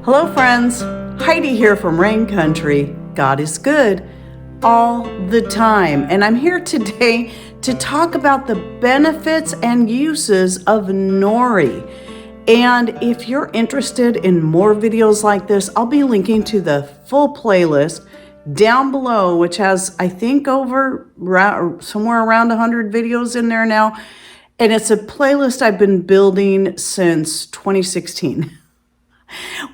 Hello friends, Heidi here from Rain Country. God is good all the time, and I'm here today to talk about the benefits and uses of Nori. And if you're interested in more videos like this, I'll be linking to the full playlist down below, which has, I think, somewhere around 100 videos in there now. And it's a playlist I've been building since 2016.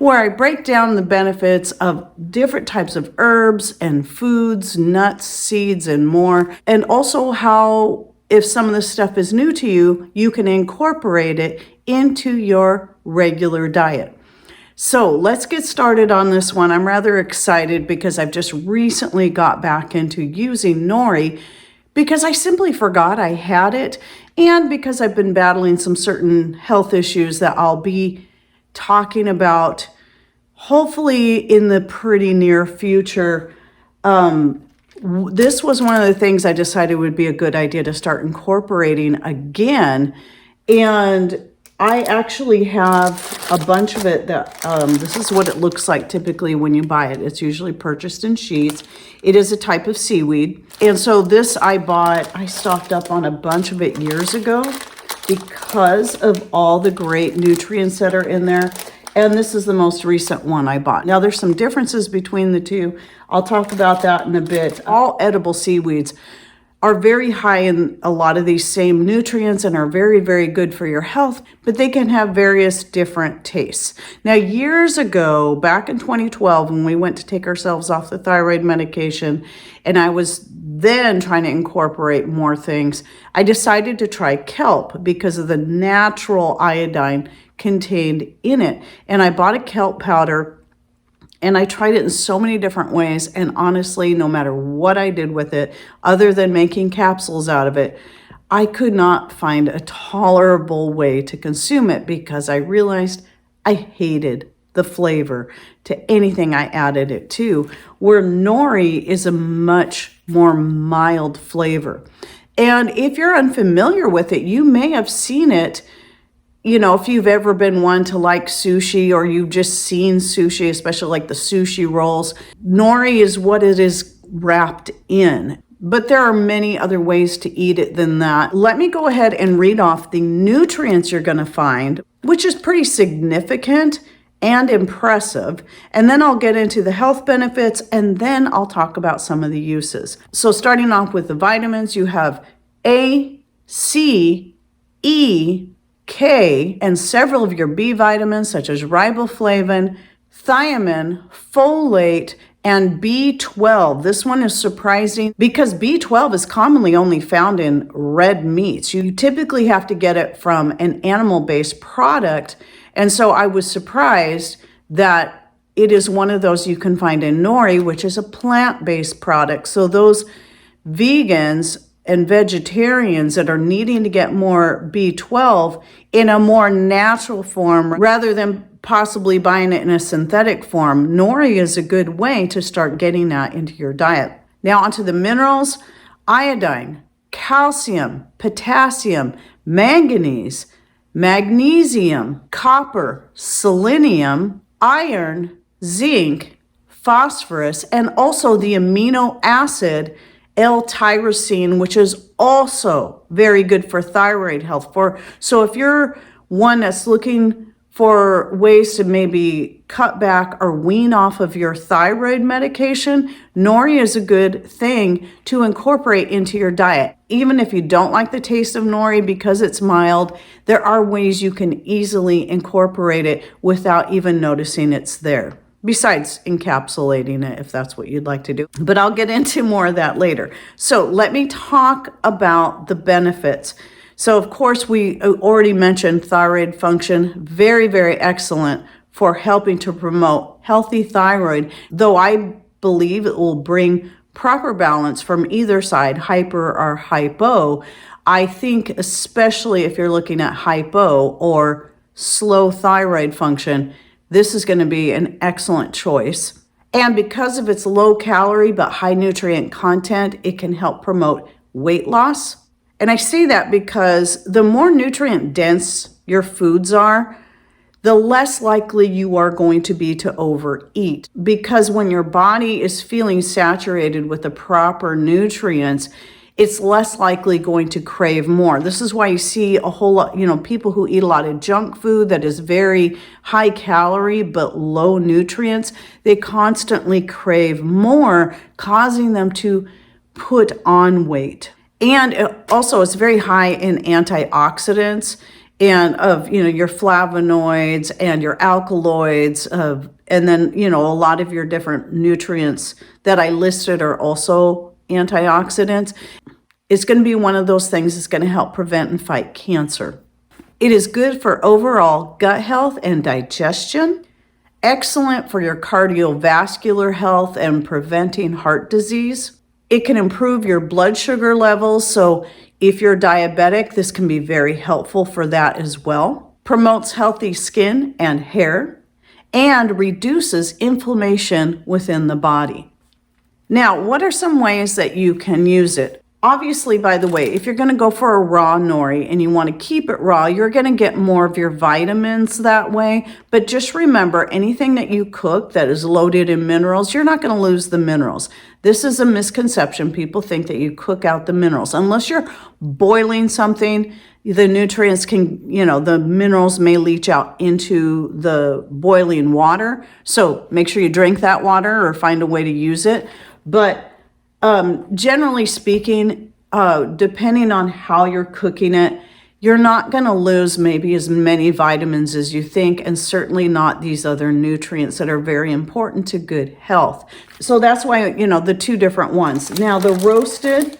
Where I break down the benefits of different types of herbs and foods, nuts, seeds, and more. And also how, if some of this stuff is new to you, you can incorporate it into your regular diet. So let's get started on this one. I'm rather excited because I've just recently got back into using Nori because I simply forgot I had it, and because I've been battling some certain health issues that I'll be talking about hopefully in the pretty near future. This was one of the things I decided would be a good idea to start incorporating again. And I actually have a bunch of it that this is what it looks like typically when you buy it. It's usually purchased in sheets. It is a type of seaweed. And so this I stocked up on a bunch of it years ago because of all the great nutrients that are in there. And this is the most recent one I bought. Now there's some differences between the two. I'll talk about that in a bit. All edible seaweeds are very high in a lot of these same nutrients and are very, very good for your health, but they can have various different tastes. Now, years ago, back in 2012, when we went to take ourselves off the thyroid medication, and I was then trying to incorporate more things, I decided to try kelp because of the natural iodine contained in it. And I bought a kelp powder, and I tried it in so many different ways. And honestly, no matter what I did with it, other than making capsules out of it, I could not find a tolerable way to consume it because I realized I hated the flavor to anything I added it to, where Nori is a much more mild flavor. And if you're unfamiliar with it, you may have seen it. You know, if you've ever been one to like sushi, or you've just seen sushi, especially like the sushi rolls, Nori is what it is wrapped in. But there are many other ways to eat it than that. Let me go ahead and read off the nutrients you're going to find, which is pretty significant and impressive. And then I'll get into the health benefits, and then I'll talk about some of the uses. So starting off with the vitamins, you have A, C, E, K, and several of your B vitamins such as riboflavin, thiamine, folate, and B12. This one is surprising because B12 is commonly only found in red meats. You typically have to get it from an animal-based product. And so I was surprised that it is one of those you can find in Nori, which is a plant-based product. So those vegans and vegetarians that are needing to get more B12 in a more natural form rather than possibly buying it in a synthetic form, Nori is a good way to start getting that into your diet. Now onto the minerals: iodine, calcium, potassium, manganese, magnesium, copper, selenium, iron, zinc, phosphorus, and also the amino acid L-tyrosine, which is also very good for thyroid health. So if you're one that's looking for ways to maybe cut back or wean off of your thyroid medication, Nori is a good thing to incorporate into your diet. Even if you don't like the taste of Nori because it's mild, there are ways you can easily incorporate it without even noticing it's there, besides encapsulating it if that's what you'd like to do. But I'll get into more of that later. So let me talk about the benefits. So of course, we already mentioned thyroid function, very, very excellent for helping to promote healthy thyroid, though I believe it will bring proper balance from either side, hyper or hypo. I think especially if you're looking at hypo or slow thyroid function, this is going to be an excellent choice. And because of its low calorie but high nutrient content, it can help promote weight loss. And I say that because the more nutrient dense your foods are, the less likely you are going to be to overeat. Because when your body is feeling saturated with the proper nutrients, it's less likely going to crave more. This is why you see a whole lot, people who eat a lot of junk food that is very high calorie but low nutrients, they constantly crave more, causing them to put on weight. And also it's very high in antioxidants and of, your flavonoids and your alkaloids and then, a lot of your different nutrients that I listed are also antioxidants. It's going to be one of those things that's going to help prevent and fight cancer. It is good for overall gut health and digestion, excellent for your cardiovascular health and preventing heart disease. It can improve your blood sugar levels, so if you're diabetic, this can be very helpful for that as well. Promotes healthy skin and hair, and reduces inflammation within the body. Now, what are some ways that you can use it? Obviously, by the way, if you're going to go for a raw nori and you want to keep it raw, you're going to get more of your vitamins that way. But just remember, anything that you cook that is loaded in minerals, you're not going to lose the minerals. This is a misconception. People think that you cook out the minerals. Unless you're boiling something, the nutrients can, the minerals may leach out into the boiling water. So make sure you drink that water or find a way to use it. But generally speaking, depending on how you're cooking it, you're not going to lose maybe as many vitamins as you think, and certainly not these other nutrients that are very important to good health. So that's why, the two different ones. Now, the roasted,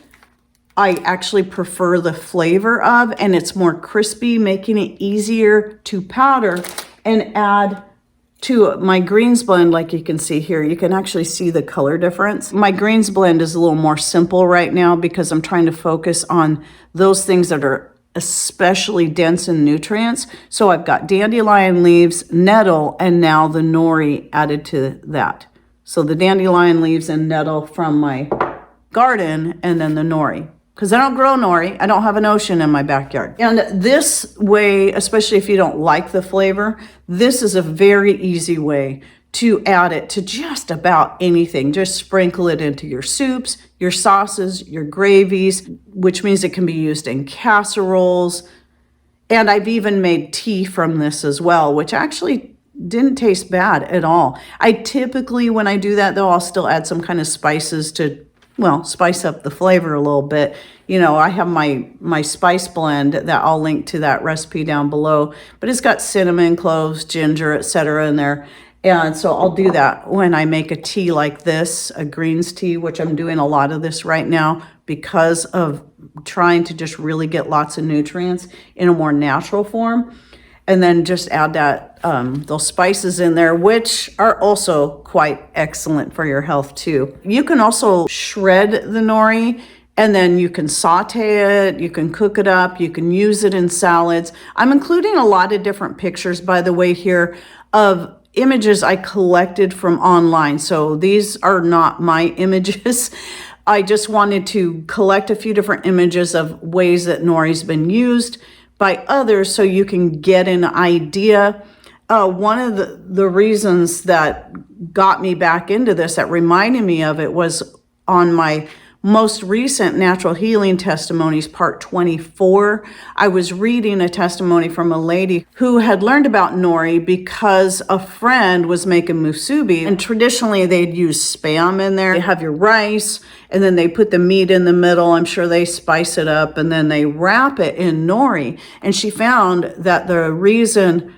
I actually prefer the flavor of, and it's more crispy, making it easier to powder and add to my greens blend. Like you can see here, you can actually see the color difference. My greens blend is a little more simple right now because I'm trying to focus on those things that are especially dense in nutrients. So I've got dandelion leaves, nettle, and now the nori added to that. So the dandelion leaves and nettle from my garden, and then the nori. Because I don't grow nori. I don't have an ocean in my backyard. And this way, especially if you don't like the flavor, this is a very easy way to add it to just about anything. Just sprinkle it into your soups, your sauces, your gravies, which means it can be used in casseroles. And I've even made tea from this as well, which actually didn't taste bad at all. I typically, when I do that though, I'll still add some kind of spices to spice up the flavor a little bit. I have my spice blend that I'll link to that recipe down below, but it's got cinnamon, cloves, ginger, etc. in there. And so I'll do that when I make a tea like this, a greens tea, which I'm doing a lot of this right now because of trying to just really get lots of nutrients in a more natural form. And then just add that those spices in there, which are also quite excellent for your health too. You can also shred the nori, and then you can saute it, you can cook it up, you can use it in salads. I'm including a lot of different pictures, by the way, here of images I collected from online. So these are not my images. I just wanted to collect a few different images of ways that nori's been used by others so you can get an idea. One of the reasons that got me back into this, that reminded me of it, was on my most recent Natural Healing Testimonies, part 24. I was reading a testimony from a lady who had learned about nori because a friend was making musubi, and traditionally they'd use Spam in there. They have your rice, and then they put the meat in the middle. I'm sure they spice it up, and then they wrap it in nori. And she found that the reason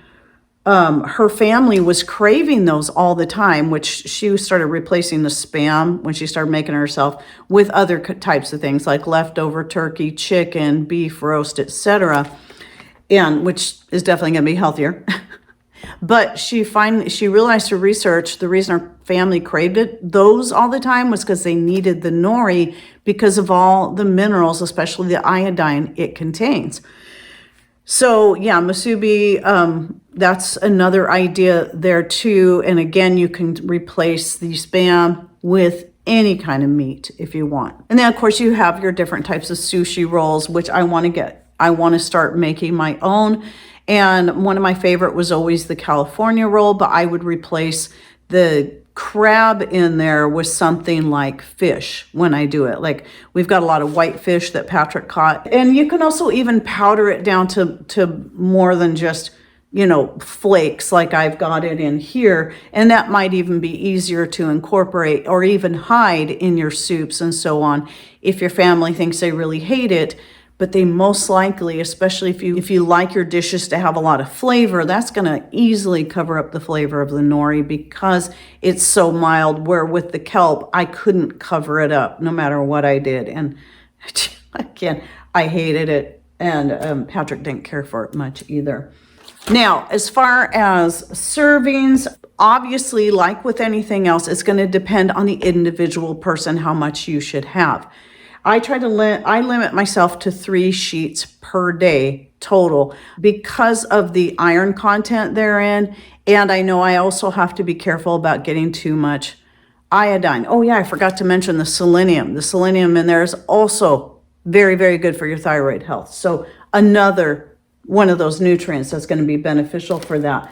her family was craving those all the time, which she started replacing the Spam when she started making it herself with other types of things like leftover turkey, chicken, beef roast, etc., and which is definitely going to be healthier. But she realized through research the reason her family craved those all the time was because they needed the nori because of all the minerals, especially the iodine it contains. So yeah, musubi, that's another idea there too. And again, you can replace the Spam with any kind of meat if you want. And then of course you have your different types of sushi rolls, which I want to get I want to start making my own. And one of my favorite was always the California roll, but I would replace the crab in there with something like fish when I do it. Like we've got a lot of white fish that Patrick caught. And you can also even powder it down to more than just, flakes like I've got it in here. And that might even be easier to incorporate or even hide in your soups and so on if your family thinks they really hate it. But they most likely, especially if you like your dishes to have a lot of flavor, that's going to easily cover up the flavor of the nori because it's so mild, where with the kelp, I couldn't cover it up no matter what I did. And again, I hated it, and Patrick didn't care for it much either. Now, as far as servings, obviously, like with anything else, it's going to depend on the individual person how much you should have. I limit myself to 3 sheets per day total because of the iron content therein. And I know I also have to be careful about getting too much iodine. Oh yeah, I forgot to mention the selenium. The selenium in there is also very, very good for your thyroid health. So another one of those nutrients that's going to be beneficial for that.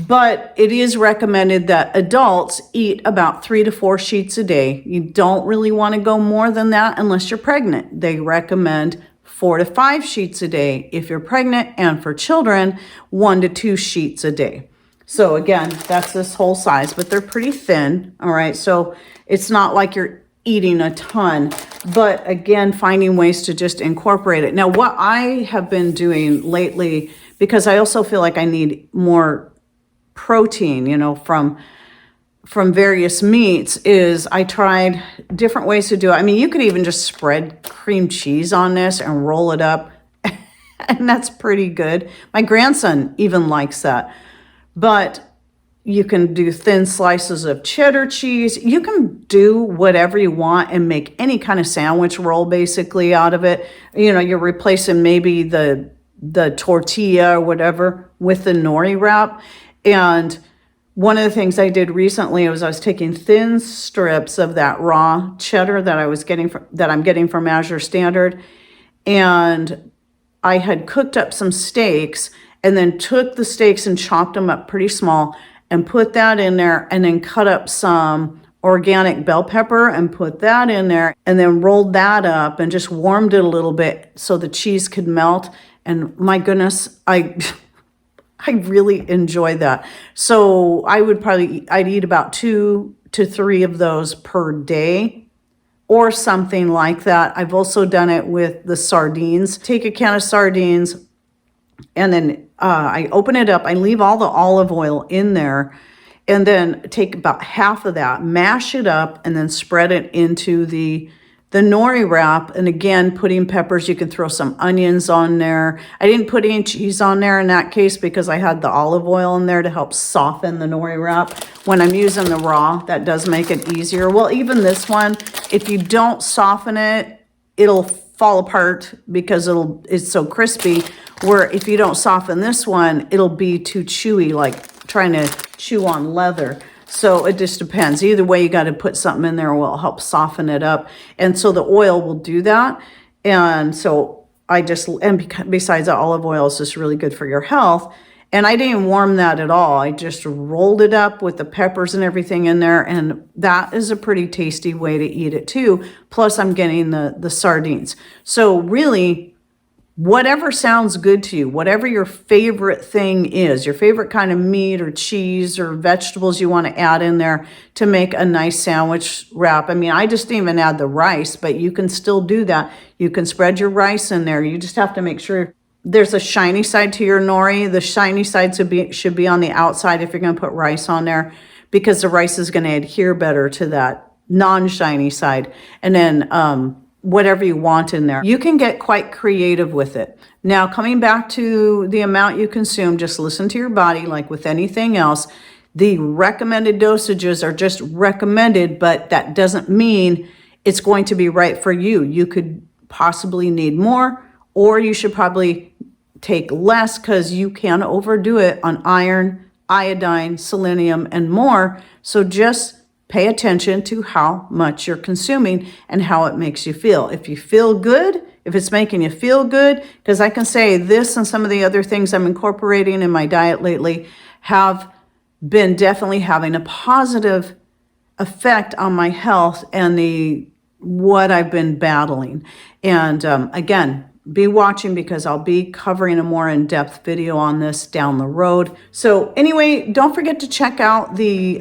But it is recommended that adults eat about 3 to 4 sheets a day. You don't really want to go more than that unless you're pregnant. They recommend 4 to 5 sheets a day if you're pregnant, and for children, 1 to 2 sheets a day. So again, that's this whole size, but they're pretty thin. All right. So it's not like you're eating a ton, but again, finding ways to just incorporate it. Now, what I have been doing lately, because I also feel like I need more protein, from various meats, is I tried different ways to do it. I mean, you could even just spread cream cheese on this and roll it up, and that's pretty good. My grandson even likes that. But you can do thin slices of cheddar cheese. You can do whatever you want and make any kind of sandwich roll basically out of it. You're replacing maybe the tortilla or whatever with the nori wrap. And one of the things I did recently was I was taking thin strips of that raw cheddar that I'm getting from Azure Standard, and I had cooked up some steaks and then took the steaks and chopped them up pretty small and put that in there, and then cut up some organic bell pepper and put that in there, and then rolled that up and just warmed it a little bit so the cheese could melt. And my goodness, I really enjoy that. So I'd eat about 2 to 3 of those per day or something like that. I've also done it with the sardines. Take a can of sardines, and then I open it up. I leave all the olive oil in there, and then take about half of that, mash it up, and then spread it into the nori wrap. And again, putting peppers, you can throw some onions on there. I didn't put any cheese on there in that case because I had the olive oil in there to help soften the nori wrap. When I'm using the raw, that does make it easier. Well, even this one, if you don't soften it, it'll fall apart because it's so crispy, where if you don't soften this one, it'll be too chewy, like trying to chew on leather. So it just depends. Either way, you got to put something in there or will help soften it up. And so the oil will do that. And so besides that, olive oil is just really good for your health. And I didn't warm that at all. I just rolled it up with the peppers and everything in there. And that is a pretty tasty way to eat it too. Plus I'm getting the sardines. So really, whatever sounds good to you, whatever your favorite thing is, your favorite kind of meat or cheese or vegetables you want to add in there to make a nice sandwich wrap. I mean, I just didn't even add the rice, but you can still do that. You can spread your rice in there. You just have to make sure there's a shiny side to your nori. The shiny side should be on the outside if you're going to put rice on there, because the rice is going to adhere better to that non-shiny side. And then whatever you want in there. You can get quite creative with it. Now, coming back to the amount you consume, just listen to your body like with anything else. The recommended dosages are just recommended, but that doesn't mean it's going to be right for you. You could possibly need more, or you should probably take less because you can overdo it on iron, iodine, selenium, and more. So just pay attention to how much you're consuming and how it makes you feel. If you feel good, if it's making you feel good, because I can say this and some of the other things I'm incorporating in my diet lately have been definitely having a positive effect on my health and what I've been battling. And again, be watching because I'll be covering a more in-depth video on this down the road. So anyway, don't forget to check out the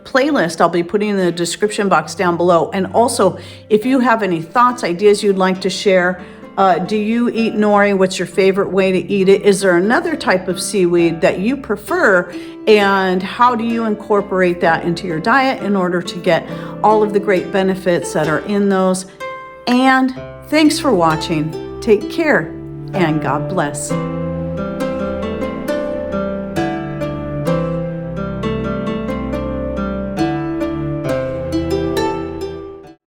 playlist I'll be putting in the description box down below. And also, if you have any thoughts, ideas you'd like to share, do you eat nori? What's your favorite way to eat it? Is there another type of seaweed that you prefer? And how do you incorporate that into your diet in order to get all of the great benefits that are in those? And thanks for watching. Take care and God bless.